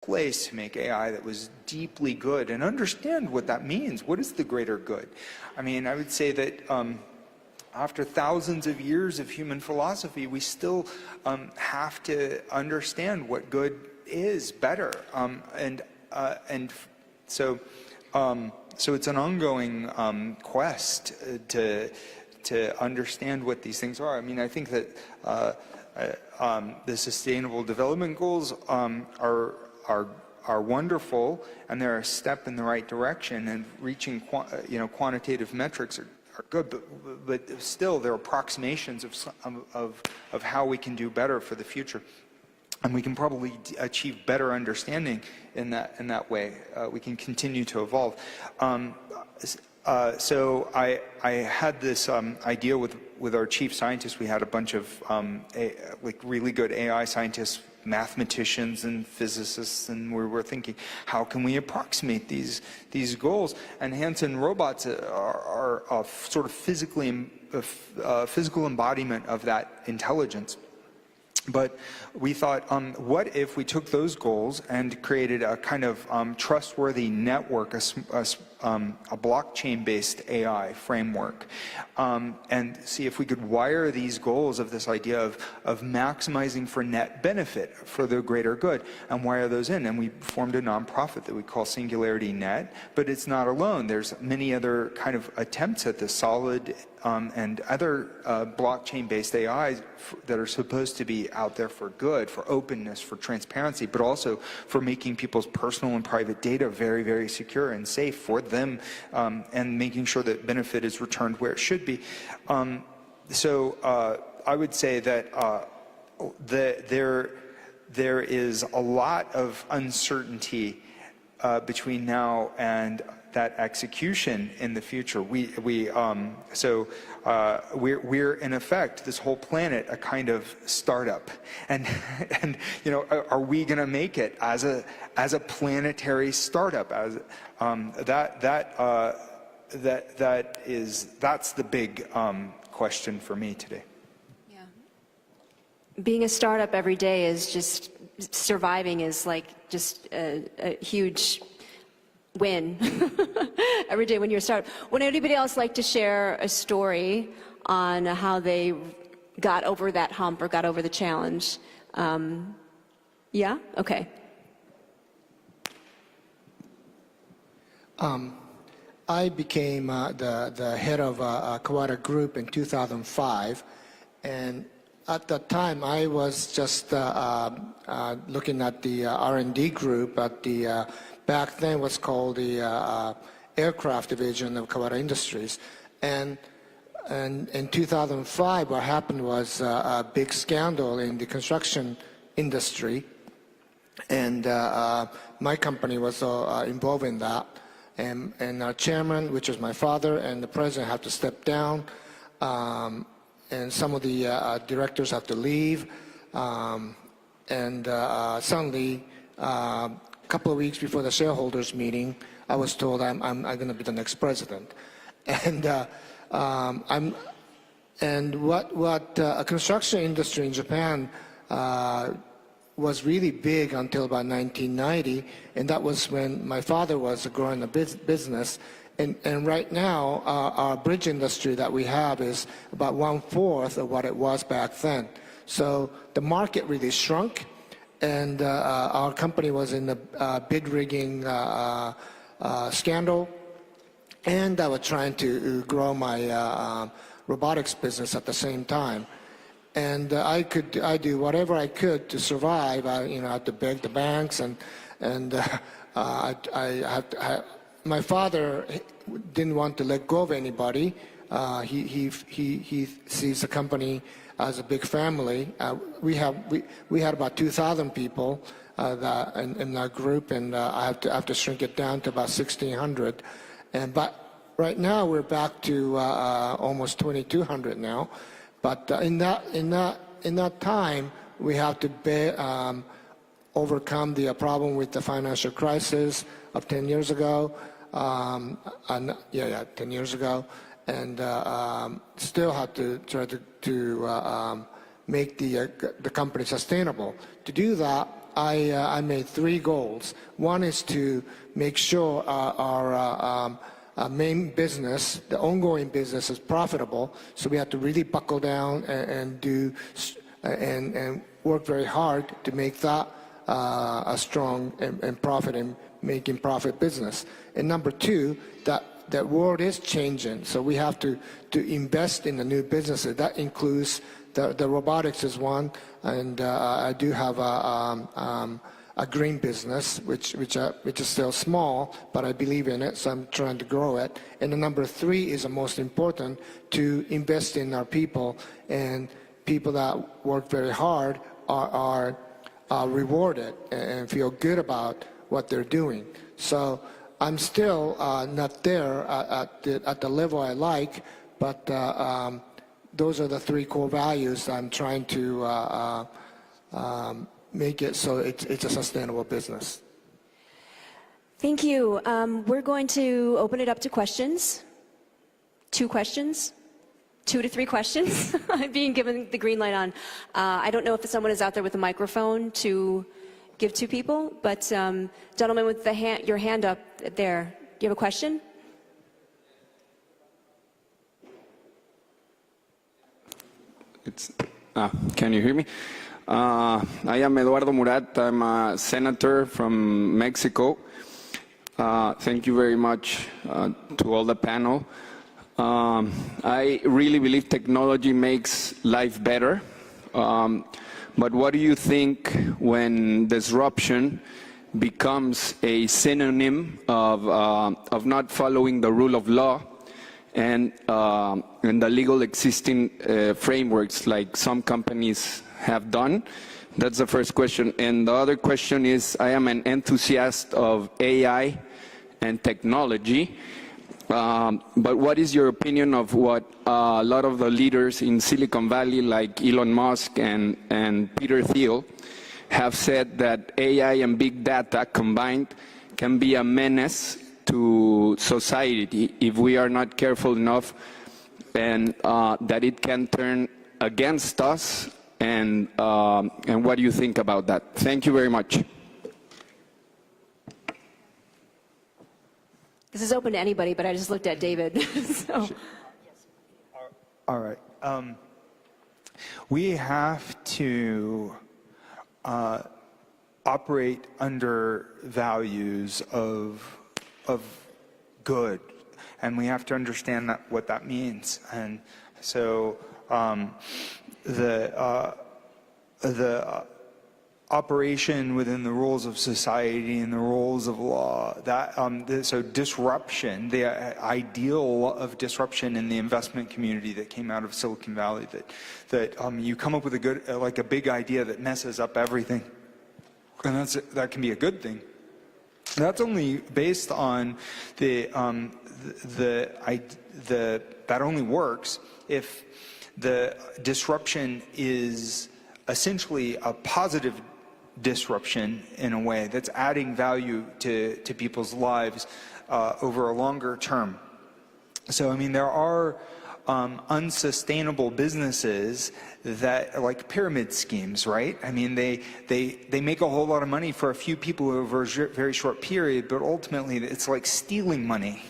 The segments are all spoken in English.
place to make AI that was deeply good and understand what that means. What is the greater good? I mean, I would say that after thousands of years of human philosophy, we still have to understand what good is better. So it's an ongoing quest to understand what these things are. I mean, I think that the Sustainable Development Goals are wonderful, and they're a step in the right direction, and reaching quantitative metrics are good, but still they're approximations of how we can do better for the future, and we can probably achieve better understanding in that way. We can continue to evolve. So I had this idea with our chief scientist. We had a bunch of really good AI scientists, mathematicians and physicists, and we were thinking, how can we approximate these goals? And Hanson robots are a sort of physical embodiment of that intelligence. But we thought, what if we took those goals and created a kind of trustworthy network, a blockchain-based AI framework, and see if we could wire these goals of this idea of maximizing for net benefit for the greater good, and wire those in. And we formed a nonprofit that we call Singularity Net, but it's not alone. There's many other kind of attempts at this, Solid and other blockchain-based AIs that are supposed to be out there for good, for openness, for transparency, but also for making people's personal and private data very, very secure and safe for them, and making sure that benefit is returned where it should be. So I would say that there is a lot of uncertainty between now and that execution in the future. We're in effect, this whole planet, a kind of startup, and are we going to make it as a planetary startup? That's the big question for me today. Yeah, being a startup every day is just surviving is like just a huge win every day when you're a startup. Would anybody else like to share a story on how they got over that hump or got over the challenge? Yeah? Okay. I became the head of Kawara Group in 2005, and at that time I was just looking at the R&D group at the back then was called the aircraft division of Kawara Industries. And in 2005, what happened was a big scandal in the construction industry. And my company was involved in that. And our chairman, which was my father, and the president had to step down. And some of the directors had to leave. Suddenly, couple of weeks before the shareholders meeting, I was told I'm going to be the next president, and what a construction industry in Japan was really big until about 1990, and that was when my father was growing a business. And right now, our bridge industry that we have is about 1/4 of what it was back then. So the market really shrunk. And our company was in the bid rigging scandal, and I was trying to grow my robotics business at the same time. And I do whatever I could to survive. I had to beg the banks, and my father didn't want to let go of anybody. He sees the company as a big family. We had about 2,000 people in our group, and I have to shrink it down to about 1,600. But right now we're back to almost 2,200 now. But in that time, we have to overcome the problem with the financial crisis of 10 years ago. 10 years ago. And still have to try to make the company sustainable. To do that, I made 3 goals. One is to make sure our main business, the ongoing business, is profitable. So we have to really buckle down and do and work very hard to make that a strong and profit and making profit business. And number 2, that world is changing, so we have to invest in the new businesses. That includes the robotics is one, and I do have a green business, which is still small, but I believe in it, so I'm trying to grow it. And the number 3 is the most important, to invest in our people, and people that work very hard are rewarded and feel good about what they're doing. So I'm still not there at the level I like, but those are the 3 core values I'm trying to make it so it's a sustainable business. Thank you. We're going to open it up to questions. 2 questions. 2 to 3 questions. I'm being given the green light on. I don't know if someone is out there with a microphone to give to people, but gentleman with your hand up there, do you have a question? Can you hear me? I am Eduardo Murat. I'm a senator from Mexico. Thank you very much to all the panel. I really believe technology makes life better. But what do you think when disruption becomes a synonym of not following the rule of law and the legal existing frameworks like some companies have done? That's the first question. And the other question is, I am an enthusiast of AI and technology. But what is your opinion of what a lot of the leaders in Silicon Valley, like Elon Musk and Peter Thiel, have said that AI and big data combined can be a menace to society if we are not careful enough, and that it can turn against us? And what do you think about that? Thank you very much. This is open to anybody, but I just looked at David. So. All right. We have to operate under values of good, and we have to understand what that means. And so the operation within the rules of society and the rules of law, so disruption, the ideal of disruption in the investment community that came out of Silicon Valley, that you come up with a big idea that messes up everything, and that can be a good thing. That's only based on that only works if the disruption is essentially a positive disruption in a way that's adding value to people's lives over a longer term. So, I mean, there are unsustainable businesses that are like pyramid schemes, right? I mean, they make a whole lot of money for a few people over a very short period, but ultimately it's like stealing money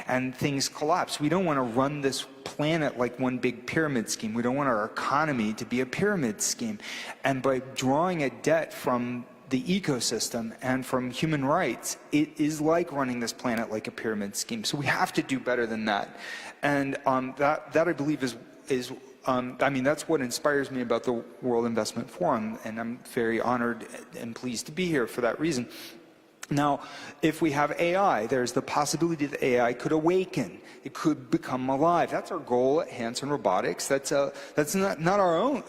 and things collapse. We don't want to run this planet like one big pyramid scheme. We don't want our economy to be a pyramid scheme. And by drawing a debt from the ecosystem and from human rights, it is like running this planet like a pyramid scheme. So we have to do better than that. And that I believe is I mean, that's what inspires me about the World Investment Forum, and I'm very honored and pleased to be here for that reason. Now, if we have AI, there's the possibility that AI could awaken. It could become alive. That's our goal at Hanson Robotics. That's not our own,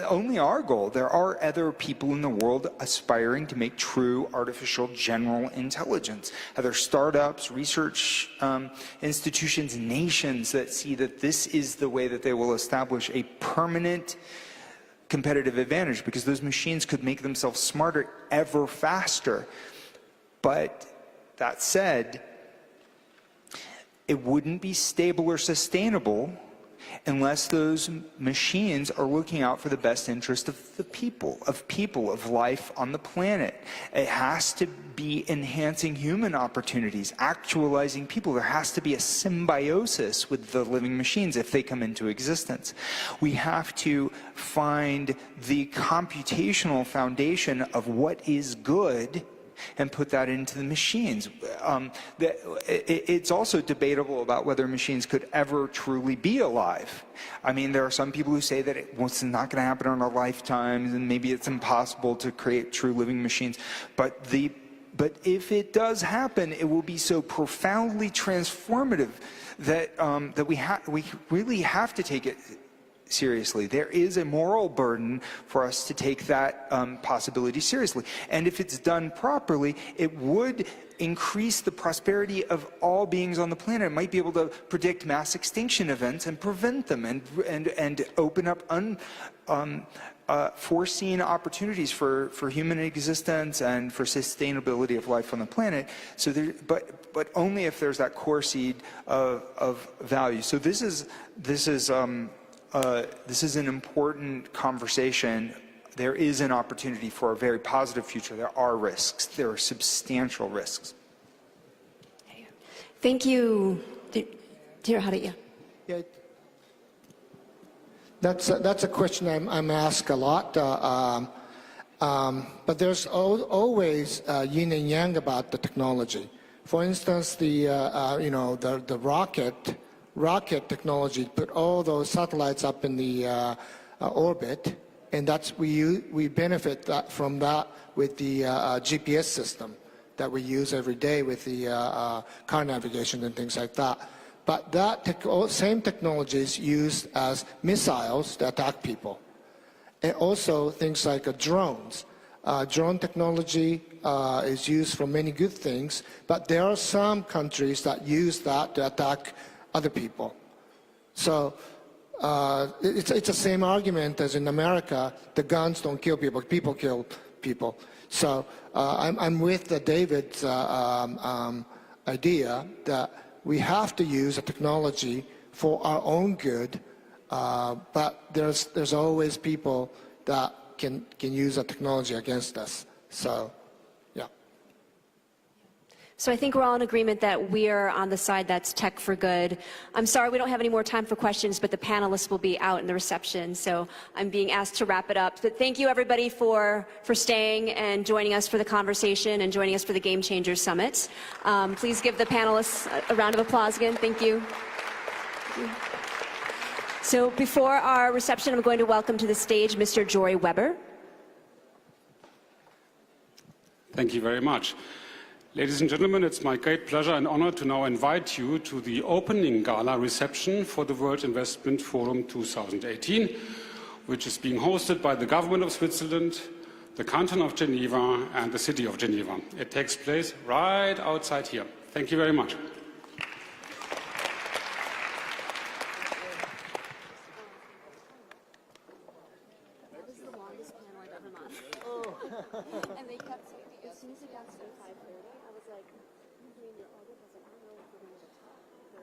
only our goal. There are other people in the world aspiring to make true artificial general intelligence. Other startups, research institutions, nations that see that this is the way that they will establish a permanent competitive advantage, because those machines could make themselves smarter ever faster. But that said, it wouldn't be stable or sustainable unless those machines are looking out for the best interest of the people, of life on the planet. It has to be enhancing human opportunities, actualizing people. There has to be a symbiosis with the living machines if they come into existence. We have to find the computational foundation of what is good and put that into the machines. It's also debatable about whether machines could ever truly be alive. I mean, there are some people who say that it's not going to happen in our lifetimes, and maybe it's impossible to create true living machines. But if it does happen, it will be so profoundly transformative that we really have to take it seriously. There is a moral burden for us to take that possibility seriously. And if it's done properly, it would increase the prosperity of all beings on the planet. It might be able to predict mass extinction events and prevent them, and open up foreseen opportunities for human existence and for sustainability of life on the planet. So but only if there's that core seed of value. So this is an important conversation. There is an opportunity for a very positive future. There are risks. There are substantial risks. Thank you. Dear Hariya. Yeah, that's a question I'm asked a lot. But there's always yin and yang about the technology. For instance, the rocket technology put all those satellites up in the orbit, and we benefit from that with the GPS system that we use every day with the car navigation and things like that. But that same technology is used as missiles to attack people, and also things like drones. Drone technology is used for many good things, but there are some countries that use that to attack other people. So it's the same argument as in America. The guns don't kill people; people kill people. So I'm with David's idea that we have to use the technology for our own good, but there's always people that can use the technology against us. So, yeah. So I think we're all in agreement that we're on the side that's tech for good. I'm sorry we don't have any more time for questions, but the panelists will be out in the reception, so I'm being asked to wrap it up. But thank you everybody for staying and joining us for the conversation and joining us for the Game Changers Summit. Please give the panelists a round of applause again. Thank you. Thank you. So before our reception, I'm going to welcome to the stage Mr. Jory Weber. Thank you very much. Ladies and gentlemen, it's my great pleasure and honor to now invite you to the opening gala reception for the World Investment Forum 2018, which is being hosted by the government of Switzerland, the canton of Geneva, and the city of Geneva. It takes place right outside here. Thank you very much. And they kept, as soon as it got to 5:30, I was like, I'm doing your audit. I was like, I don't know if we're going to talk for